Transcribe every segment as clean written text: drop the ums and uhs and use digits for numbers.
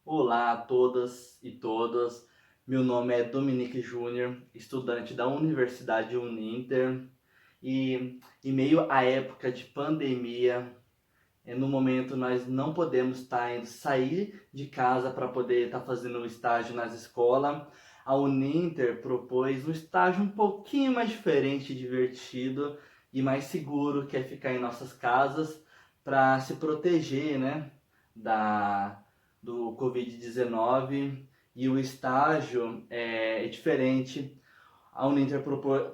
Olá a todas e todas. Meu nome é Dominique Júnior, estudante da Universidade Uninter. E em meio à época de pandemia, no momento nós não podemos estar indo sair de casa para poder estar fazendo um estágio nas escolas. A Uninter propôs um estágio um pouquinho mais diferente, divertido e mais seguro, que é ficar em nossas casas para se proteger, né, do Covid-19. E o estágio é diferente. A Uninter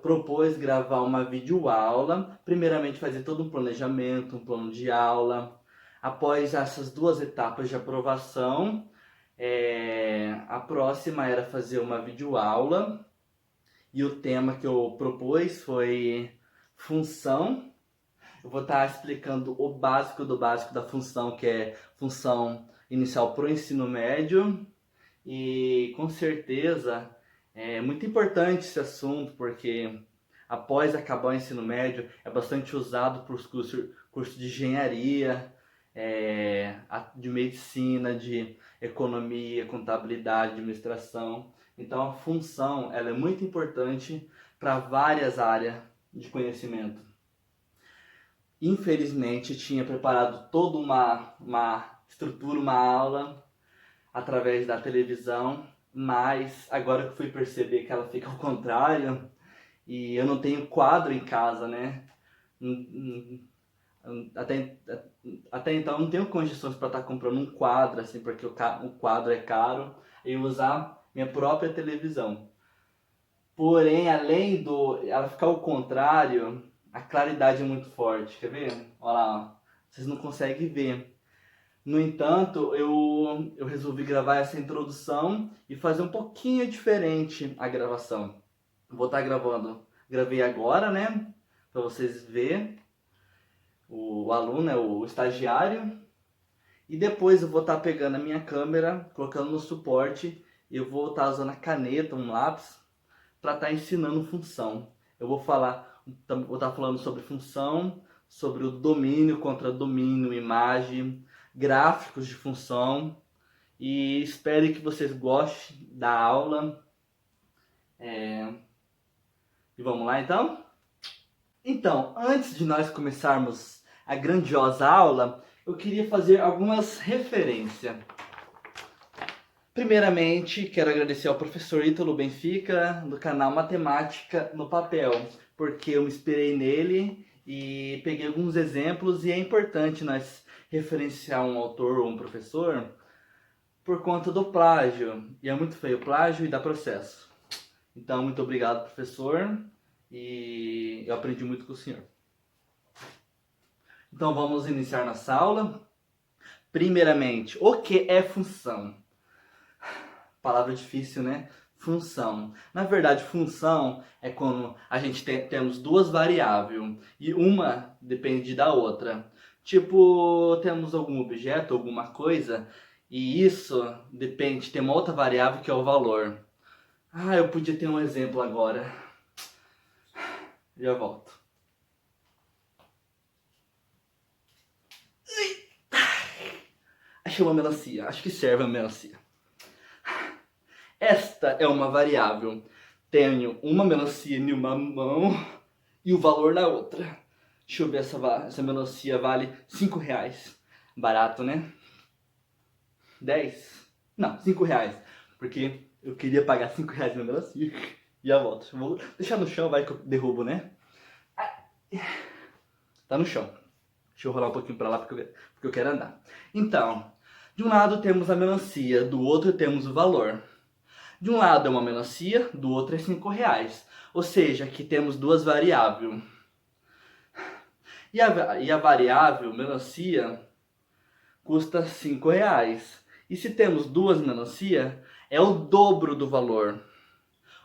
propôs gravar uma videoaula, primeiramente fazer todo um planejamento, um plano de aula. Após essas duas etapas de aprovação, a próxima era fazer uma videoaula, e o tema que eu propus foi função. Eu vou estar explicando o básico do básico da função, que é função inicial para o ensino médio. E com certeza é muito importante esse assunto, porque após acabar o ensino médio é bastante usado para os cursos de engenharia, de medicina, de economia, contabilidade, administração. Então a função ela é muito importante para várias áreas de conhecimento. Infelizmente tinha preparado toda uma estrutura, uma aula através da televisão, mas agora que eu fui perceber que ela fica ao contrário e eu não tenho quadro em casa, né? Até, até então eu não tenho condições para estar comprando um quadro, assim, porque o quadro é caro, e usar minha própria televisão. Porém, além do ela ficar ao contrário, a claridade é muito forte. Quer ver? Olha lá, ó. Vocês não conseguem ver. No entanto, eu resolvi gravar essa introdução e fazer um pouquinho diferente a gravação. Vou estar gravando, gravei agora, né? Para vocês verem o aluno, né, o estagiário. E depois eu vou estar pegando a minha câmera, colocando no suporte e eu vou estar usando a caneta, um lápis, para estar ensinando função. Eu vou estar falando sobre função, sobre o domínio contra domínio, imagem, gráficos de função, e espero que vocês gostem da aula. E vamos lá então? Então, antes de nós começarmos a grandiosa aula, eu queria fazer algumas referências. Primeiramente, quero agradecer ao professor Ítalo Benfica, do canal Matemática no Papel, porque eu me inspirei nele e peguei alguns exemplos, e é importante nós referenciar um autor ou um professor por conta do plágio. E é muito feio o plágio e dá processo. Então, muito obrigado, professor, e eu aprendi muito com o senhor. Então, vamos iniciar nossa aula. Primeiramente, o que é função? Palavra difícil, né? Função. Na verdade, função é quando a gente temos duas variáveis e uma depende da outra. Tipo, temos algum objeto, alguma coisa, e isso depende, tem uma outra variável que é o valor. Ah, eu podia ter um exemplo agora. Já volto. Achei uma melancia, acho que serve a melancia. Esta é uma variável. Tenho uma melancia em uma mão e o valor na outra. Deixa eu ver, essa melancia vale 5 reais. Barato, né? 10? Não, 5 reais. Porque eu queria pagar 5 reais na melancia. E a volta. Vou deixar no chão, vai que eu derrubo, né? Tá no chão. Deixa eu rolar um pouquinho pra lá porque eu quero andar. Então, de um lado temos a melancia, do outro temos o valor. De um lado é uma melancia, do outro é 5 reais. Ou seja, aqui temos duas variáveis. E a variável melancia custa 5 reais. E se temos duas melancia, é o dobro do valor.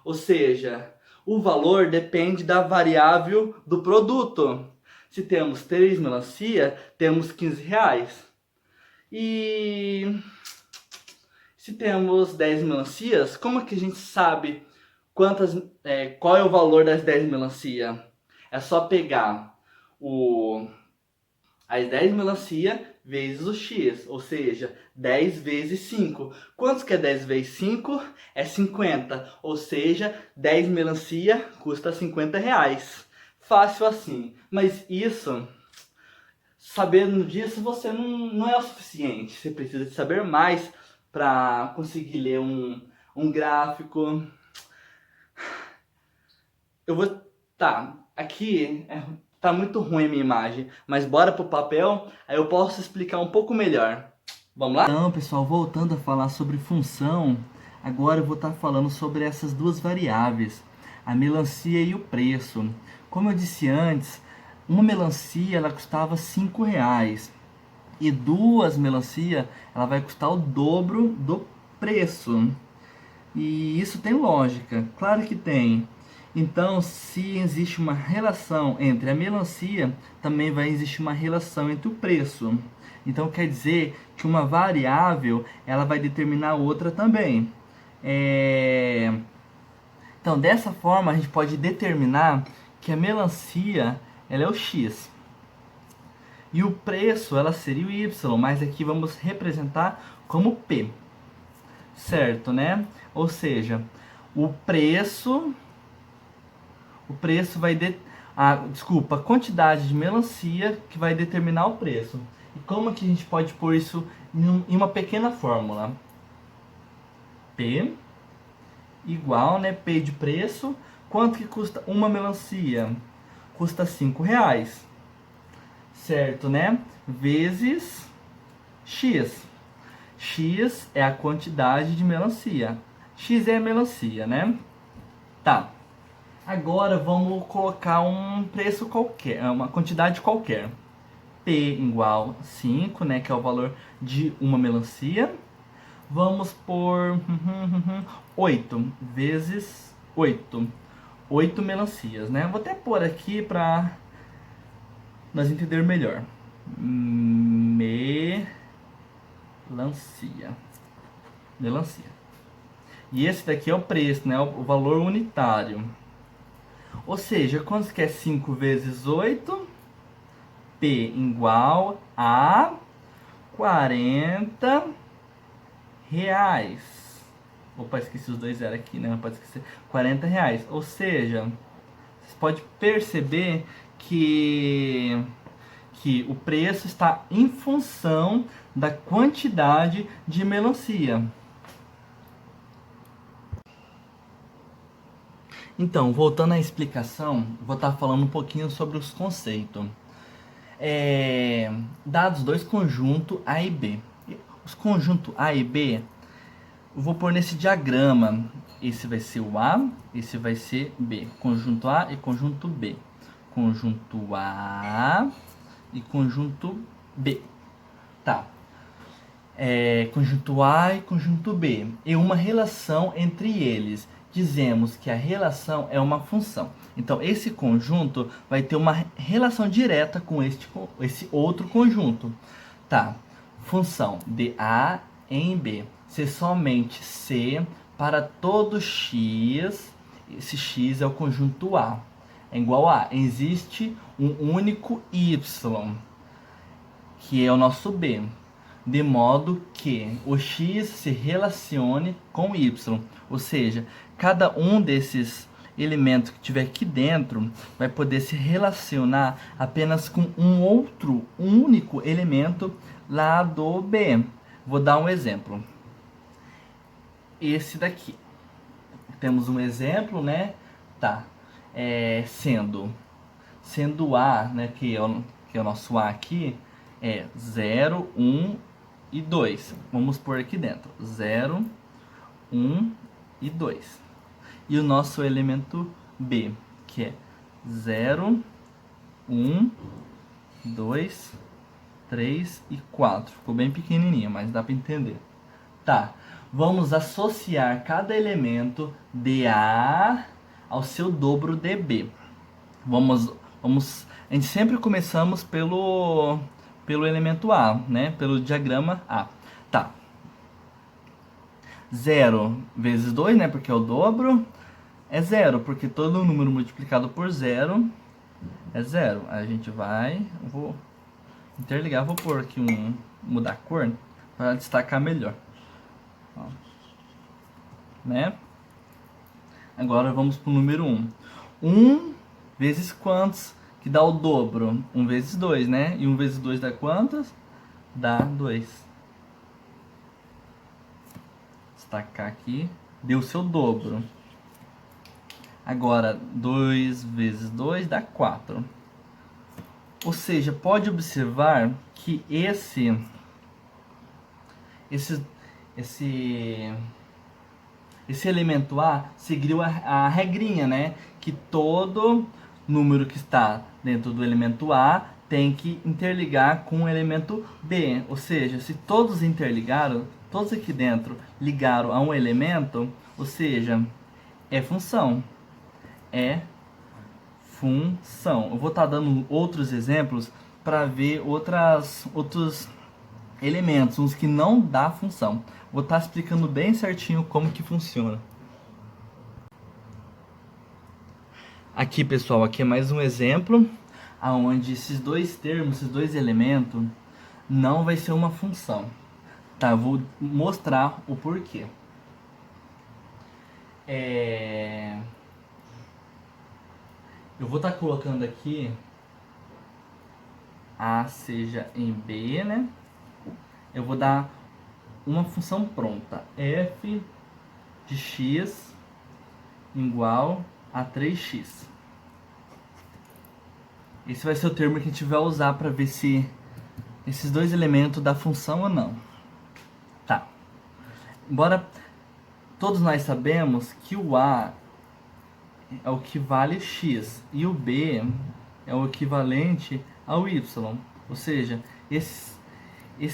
Ou seja, o valor depende da variável do produto. Se temos 3 melancia, temos 15 reais. E se temos 10 melancias, como é que a gente sabe qual é o valor das 10 melancia? É só pegar as 10 melancia vezes o x, ou seja, 10 vezes 5. Quanto que é 10 vezes 5? É 50, ou seja, 10 melancia custa 50 reais. Fácil assim, mas isso, sabendo disso, você não é o suficiente. Você precisa de saber mais para conseguir ler um gráfico. Eu vou... Tá, aqui tá muito ruim a minha imagem, mas bora pro papel, aí eu posso explicar um pouco melhor. Vamos lá? Então, pessoal, voltando a falar sobre função, agora eu vou estar falando sobre essas duas variáveis, a melancia e o preço. Como eu disse antes, uma melancia ela custava 5 reais e duas melancia ela vai custar o dobro do preço. E isso tem lógica, claro que tem. Então, se existe uma relação entre a melancia, também vai existir uma relação entre o preço. Então, quer dizer que uma variável ela vai determinar a outra também. Então, dessa forma, a gente pode determinar que a melancia ela é o x. E o preço ela seria o y, mas aqui vamos representar como p. Certo, né? Ou seja, o preço vai a quantidade de melancia que vai determinar o preço. E como que a gente pode pôr isso em uma pequena fórmula? P igual, né? P de preço. Quanto que custa uma melancia? Custa 5 reais. Certo, né? Vezes x. X é a quantidade de melancia. X é a melancia, né? Tá. Agora vamos colocar um preço qualquer, uma quantidade qualquer. P igual 5, né, que é o valor de uma melancia. Vamos por 8 vezes 8. 8 melancias, né? Vou até pôr aqui para nós entender melhor. Melancia. E esse daqui é o preço, né? O valor unitário. Ou seja, quanto que é 5 vezes 8? P igual a 40 reais. Opa, esqueci os dois zeros aqui, né? Não pode esquecer. 40 reais. Ou seja, você pode perceber que o preço está em função da quantidade de melancia. Então, voltando à explicação, vou estar falando um pouquinho sobre os conceitos. Dados dois conjuntos A e B. Os conjuntos A e B, eu vou pôr nesse diagrama. Esse vai ser o A, esse vai ser B. Conjunto A e conjunto B. Conjunto A e conjunto B. Tá. Conjunto A e conjunto B. E uma relação entre eles. Dizemos que a relação é uma função. Então, esse conjunto vai ter uma relação direta com esse outro conjunto. Tá. Função de A em B. Se somente C para todo x, esse x é o conjunto A. É igual a existe um único y, que é o nosso B. De modo que o x se relacione com o y. Ou seja, cada um desses elementos que tiver aqui dentro vai poder se relacionar apenas com um outro único elemento lá do B. Vou dar um exemplo. Esse daqui. Temos um exemplo, né? Tá. Sendo A, né, que é o nosso A aqui, é 0, 1 e 2. Vamos pôr aqui dentro. 0, 1 e 2. E o nosso elemento B, que é 0, 1, 2, 3 e 4. Ficou bem pequenininho, mas dá para entender. Tá. Vamos associar cada elemento de A ao seu dobro de B. A gente sempre começamos pelo elemento A, né? Pelo diagrama A. Tá. 0 vezes 2, né? Porque é o dobro. É 0, porque todo número multiplicado por 0 é 0. Aí a gente vai... Vou interligar. Vou pôr aqui mudar a cor para destacar melhor. Ó. Né? Agora vamos para o número 1. 1 vezes quantos? Que dá o dobro? 1 vezes 2, né? E 1 vezes 2 dá quantos? Dá 2. Destacar aqui. Deu o seu dobro. Agora, 2 vezes 2 dá 4. Ou seja, pode observar que esse elemento A seguiu a regrinha, né? Que todo número que está dentro do elemento A tem que interligar com o elemento B. Ou seja, se todos interligaram, todos aqui dentro ligaram a um elemento, ou seja, é função. É função. Eu vou estar dando outros exemplos para ver outros elementos, uns que não dá função. Vou estar explicando bem certinho como que funciona. Aqui, pessoal, aqui é mais um exemplo aonde esses dois termos, esses dois elementos, não vai ser uma função. Tá, vou mostrar o porquê. Eu vou estar colocando aqui A seja em B, né? Eu vou dar uma função pronta. F de x igual a 3x. Esse vai ser o termo que a gente vai usar para ver se esses dois elementos dão função ou não. Tá. Embora todos nós sabemos que o A é o que vale x e o B é o equivalente ao y. Ou seja, esse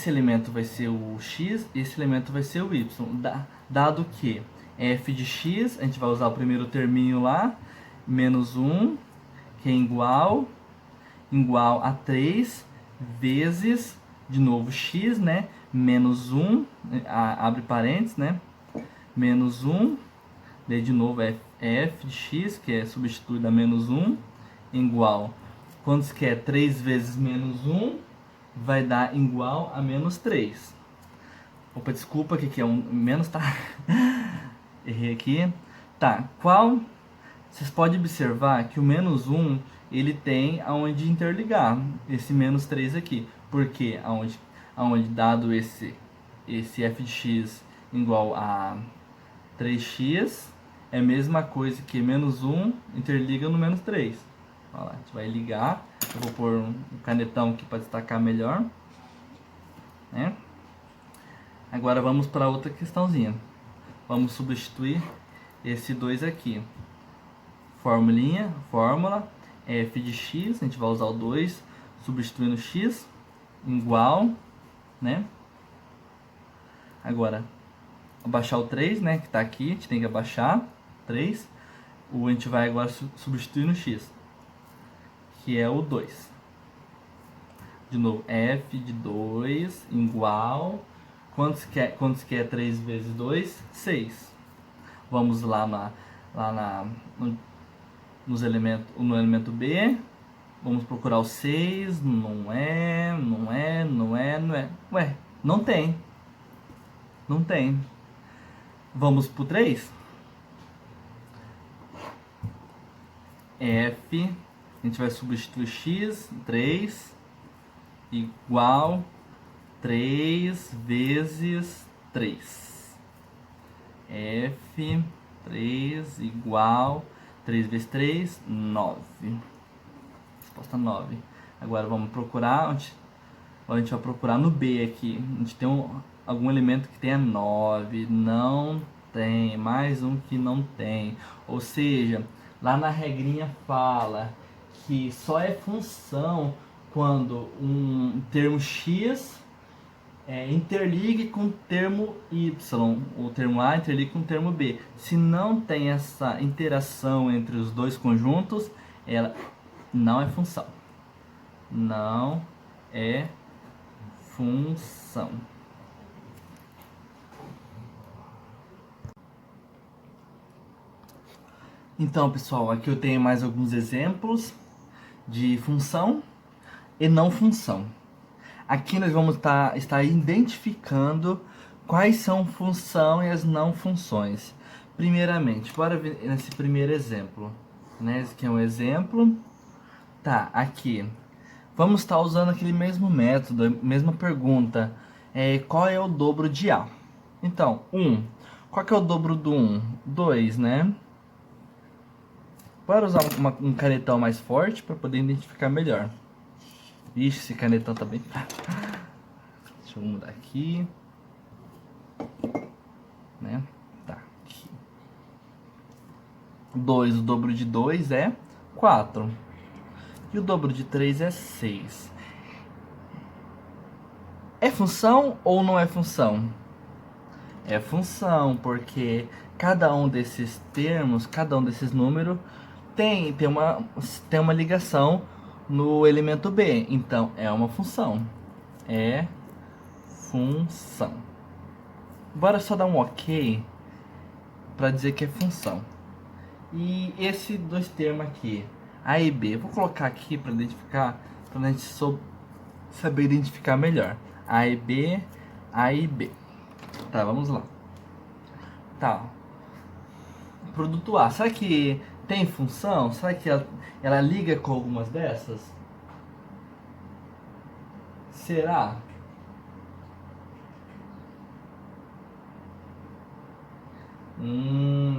elemento vai ser o x, esse elemento vai ser o y. Dado que f de x, a gente vai usar o primeiro terminho lá, menos 1, que é igual a 3 vezes, de novo, x, né? Menos 1, abre parênteses, né? Menos 1, daí de novo f de x, que é substituído a menos 1, igual, quantos que é 3 vezes menos 1, vai dar igual a menos 3. Opa, desculpa, que é um menos, tá? Errei aqui. Tá, vocês podem observar que o menos 1, ele tem aonde interligar esse menos 3 aqui. Porque aonde dado esse f de x igual a 3x, é a mesma coisa que menos 1 interliga no menos 3. Olha lá, a gente vai ligar. Eu vou pôr um canetão aqui para destacar melhor. Né? Agora vamos para outra questãozinha. Vamos substituir esse 2 aqui. Fórmula f de x, a gente vai usar o 2, substituindo x, igual, né? Agora, abaixar o 3, né, que está aqui, a gente tem que abaixar 3. A gente vai agora substituir no x, que é o 2. De novo, f de 2 igual, quantos que é 3 vezes 2? 6. Vamos lá no elemento B, vamos procurar o 6, não é. Ué, não tem. Vamos pro 3. F, a gente vai substituir x, 3, igual 3 vezes 3. F, 3 igual 3 vezes 3, 9. Resposta 9. Agora vamos procurar, a gente vai procurar no B aqui. A gente tem algum elemento que tenha 9, não tem, mais um que não tem. Ou seja, lá na regrinha fala que só é função quando um termo x interligue com o termo y, o termo A interligue com o termo B. Se não tem essa interação entre os dois conjuntos, ela não é função. Não é função. Então, pessoal, aqui eu tenho mais alguns exemplos de função e não função. Aqui nós vamos estar identificando quais são função e as não funções. Primeiramente, bora ver nesse primeiro exemplo, né? Esse aqui é um exemplo. Tá, aqui. Vamos estar usando aquele mesmo método, a mesma pergunta. Qual é o dobro de A? Então, 1. Qual que é o dobro do 1? 2, né? Bora usar um canetão mais forte para poder identificar melhor. Ixi, esse canetão tá bem... Deixa eu mudar aqui. Né? Tá, aqui. 2, o dobro de 2 é 4. E o dobro de 3 é 6. É função ou não é função? É função, porque cada um desses termos, cada um desses números tem uma ligação no elemento B. Então, é uma função. É função. Bora só dar um ok para dizer que é função. E esses dois termos aqui, A e B, vou colocar aqui para identificar, para a gente saber identificar melhor. A e B, A e B. Tá, vamos lá. Tá. Produto A, será que tem função? Será que ela liga com algumas dessas? Será?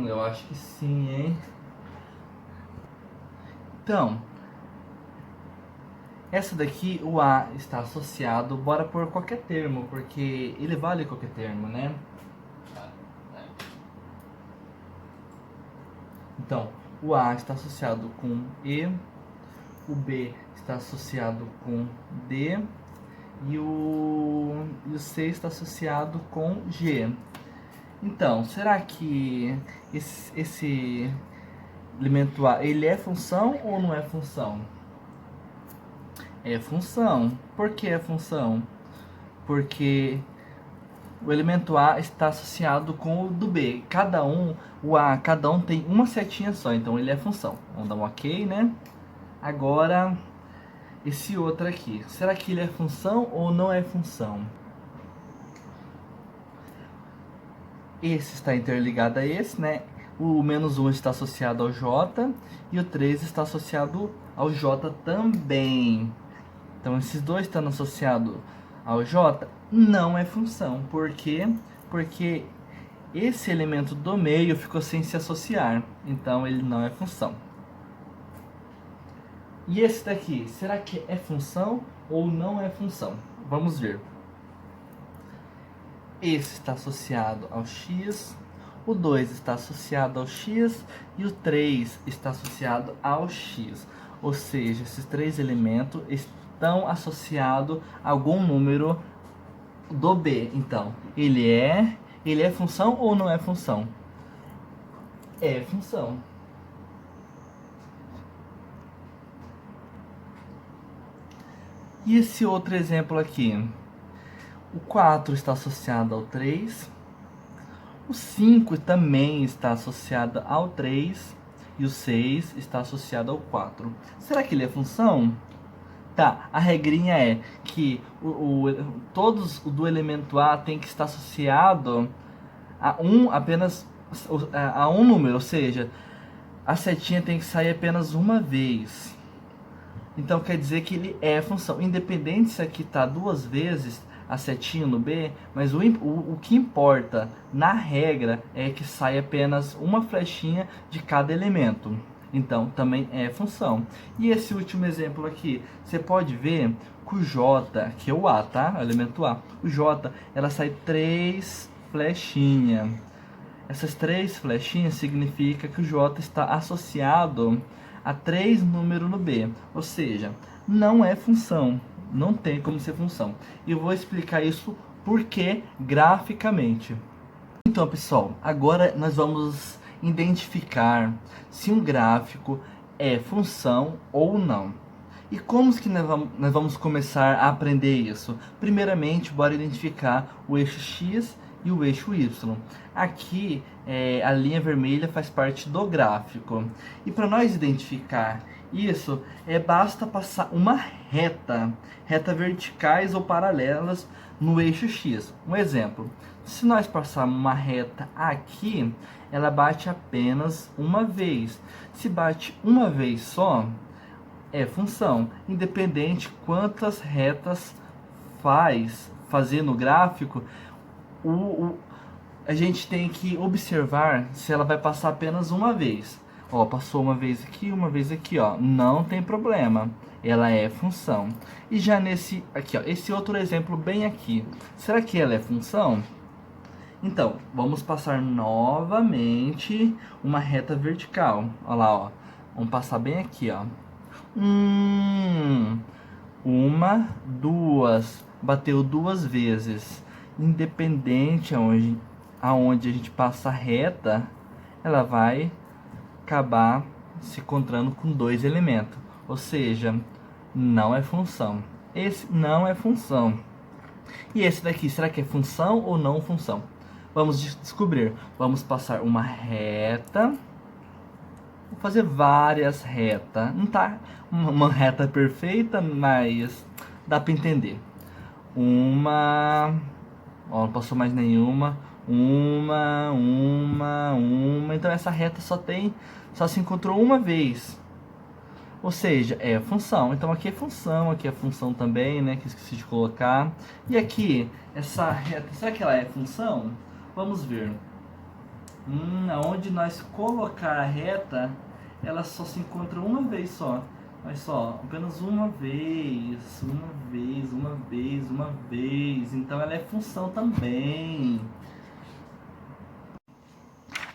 Eu acho que sim, hein? Então, essa daqui, o A está associado, bora por qualquer termo, porque ele vale qualquer termo, né? Então, o A está associado com E, o B está associado com D e o C está associado com G. Então, será que esse elemento A, ele é função ou não é função? É função. Por que é função? Porque o elemento A está associado com o do B. Cada um tem uma setinha só, então ele é função. Vamos dar um ok, né? Agora, esse outro aqui. Será que ele é função ou não é função? Esse está interligado a esse, né? O menos 1 está associado ao J e o 3 está associado ao J também. Então, esses dois estando associados ao J, não é função. Por quê? Porque esse elemento do meio ficou sem se associar. Então, ele não é função. E esse daqui, será que é função ou não é função? Vamos ver. Esse está associado ao X, o 2 está associado ao X e o 3 está associado ao X. Ou seja, esses três elementos estão associados a algum número do B. Então, ele é função ou não é função? É função. E esse outro exemplo aqui? O 4 está associado ao 3. O 5 também está associado ao 3. E o 6 está associado ao 4. Será que ele é função? Tá, a regrinha é que todos do elemento A tem que estar associado a a um número, ou seja, a setinha tem que sair apenas uma vez. Então quer dizer que ele é função, independente se aqui está duas vezes a setinha no B, mas o que importa na regra é que sai apenas uma flechinha de cada elemento. Então também é função. E esse último exemplo aqui, você pode ver que o J, que é o A, tá? O elemento A. O J, ela sai 3 flechinhas. Essas 3 flechinhas significa que o J está associado a 3 números no B. Ou seja, não é função. Não tem como ser função. E eu vou explicar isso porque graficamente. Então, pessoal, agora nós vamos identificar se um gráfico é função ou não. E como que nós vamos começar a aprender isso? Primeiramente, bora identificar o eixo X e o eixo Y. Aqui, a linha vermelha faz parte do gráfico. E para nós identificar Isso, basta passar uma reta verticais ou paralelas no eixo X. Um exemplo, se nós passarmos uma reta aqui, ela bate apenas uma vez. Se bate uma vez só, é função, independente quantas retas fazer no gráfico, a gente tem que observar se ela vai passar apenas uma vez. Ó, passou uma vez aqui, ó, não tem problema, ela é função. E já nesse aqui, ó, esse outro exemplo bem aqui, será que ela é função? Então, vamos passar novamente uma reta vertical. Olha lá, ó. Vamos passar bem aqui, ó. Uma, duas, bateu duas vezes. Independente aonde a gente passa a reta, ela vai acabar se encontrando com dois elementos. Ou seja, não é função. Esse não é função. E esse daqui, será que é função ou não função? Vamos descobrir. Vamos passar uma reta. Vou fazer várias retas. Não tá uma reta perfeita, mas dá para entender. Uma. Ó, não passou mais nenhuma. Uma. Então essa reta só se encontrou uma vez. Ou seja, é função. Então aqui é função também, né? Que esqueci de colocar. E aqui, essa reta, será que ela é função? Vamos ver. Aonde nós colocar a reta, ela só se encontra uma vez só. Mas só, apenas uma vez. Então ela é função também.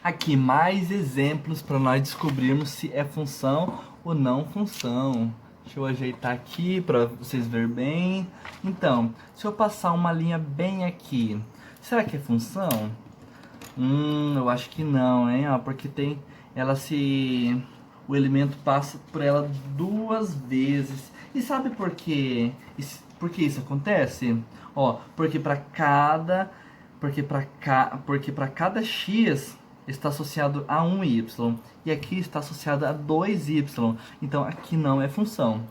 Aqui mais exemplos para nós descobrirmos se é função ou não função. Deixa eu ajeitar aqui para vocês verem bem. Então, se eu passar uma linha bem aqui, será que é função? Eu acho que não, hein? Ó, porque o elemento passa por ela duas vezes. E sabe por quê? Por que isso acontece? Ó, porque para cada x está associado a um y e aqui está associado a 2y. Então aqui não é função.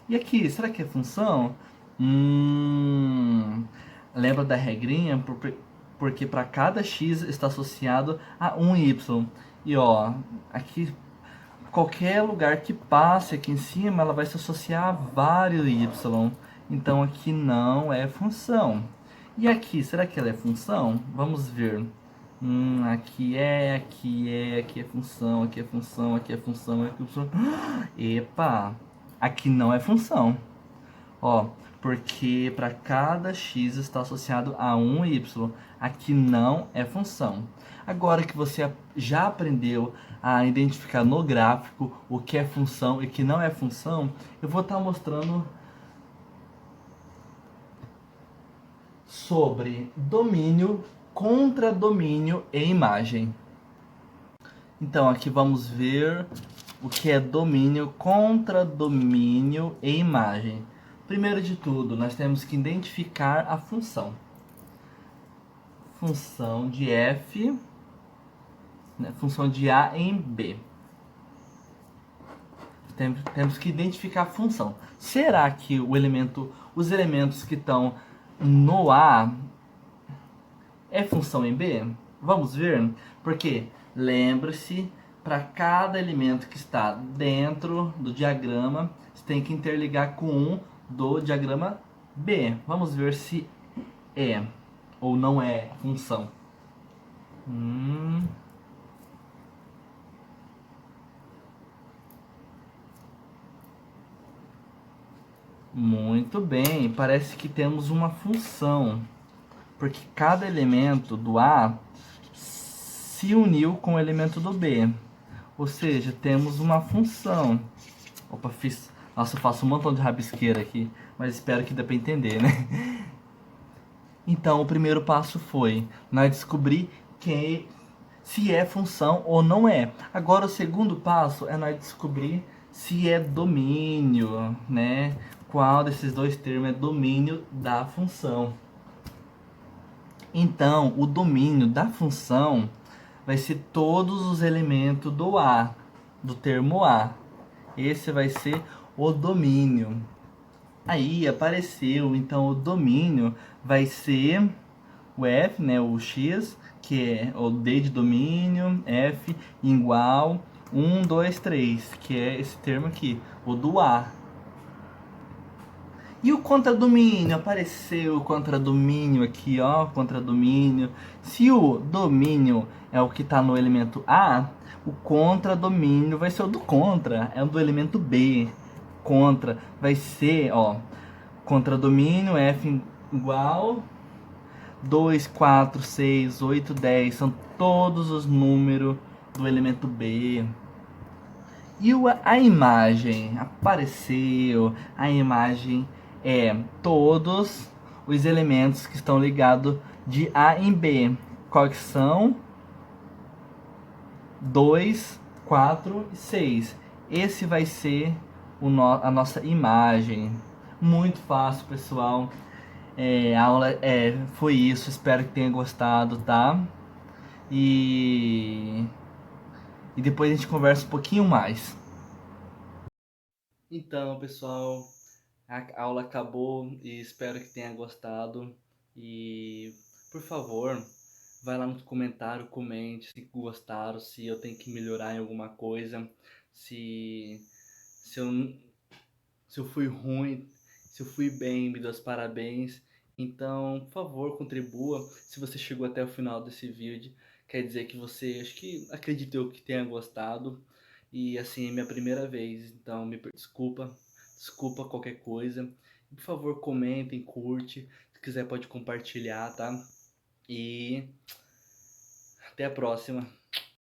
E aqui, será que é função? Lembra da regrinha? Porque para cada x está associado a um y. E ó, aqui qualquer lugar que passe aqui em cima, ela vai se associar a vários y. Então aqui não é função. E aqui, será que ela é função? Vamos ver. Aqui é função, aqui é função, aqui é função, aqui é função. Epa, aqui não é função. Ó, porque para cada x está associado a um y. Aqui não é função. Agora que você já aprendeu a identificar no gráfico o que é função e o que não é função, eu vou estar mostrando sobre domínio, contradomínio e imagem. Então aqui vamos ver o que é domínio, contradomínio e imagem. Primeiro de tudo, nós temos que identificar a função. Função de f, né, função de a em b. Temos que identificar a função. Será que os elementos que estão no A é função em B? Vamos ver. Porque, lembre-se, para cada elemento que está dentro do diagrama, você tem que interligar com um do diagrama B. Vamos ver se é ou não é função. Muito bem, parece que temos uma função, porque cada elemento do A se uniu com o elemento do B, ou seja, temos uma função. Opa, nossa, eu faço um montão de rabisqueira aqui, mas espero que dê para entender, né? Então, o primeiro passo foi nós descobrir se é função ou não é. Agora, o segundo passo é nós descobrir se é domínio, né? Qual desses dois termos é domínio da função. Então, o domínio da função vai ser todos os elementos do A, do termo A. Esse vai ser o domínio. Aí apareceu, então o domínio vai ser o F, né, o X, que é o D de domínio, F igual 1, 2, 3, que é esse termo aqui, o do A. E o contradomínio? Apareceu o contradomínio aqui, ó, contradomínio. Se o domínio é o que está no elemento A, o contradomínio vai ser o do contra, é o do elemento B. Contra vai ser, ó, contradomínio F igual 2, 4, 6, 8, 10. São todos os números do elemento B. E a imagem apareceu. A imagem é todos os elementos que estão ligados de A em B. Quais são? 2, 4 e 6. Esse vai ser a nossa imagem. Muito fácil, pessoal. A aula foi isso. Espero que tenha gostado, tá? E, e depois a gente conversa um pouquinho mais. Então, pessoal, a aula acabou e espero que tenha gostado. E, por favor, vai lá no comentário, comente se gostaram, se eu tenho que melhorar em alguma coisa, se, se, eu, se eu fui ruim, se eu fui bem, me dê os parabéns. Então, por favor, contribua. Se você chegou até o final desse vídeo, quer dizer que você, acho que acreditou que tenha gostado. E assim, é minha primeira vez, então desculpa, desculpa qualquer coisa. Por favor, comentem, curte. Se quiser pode compartilhar, tá? E até a próxima.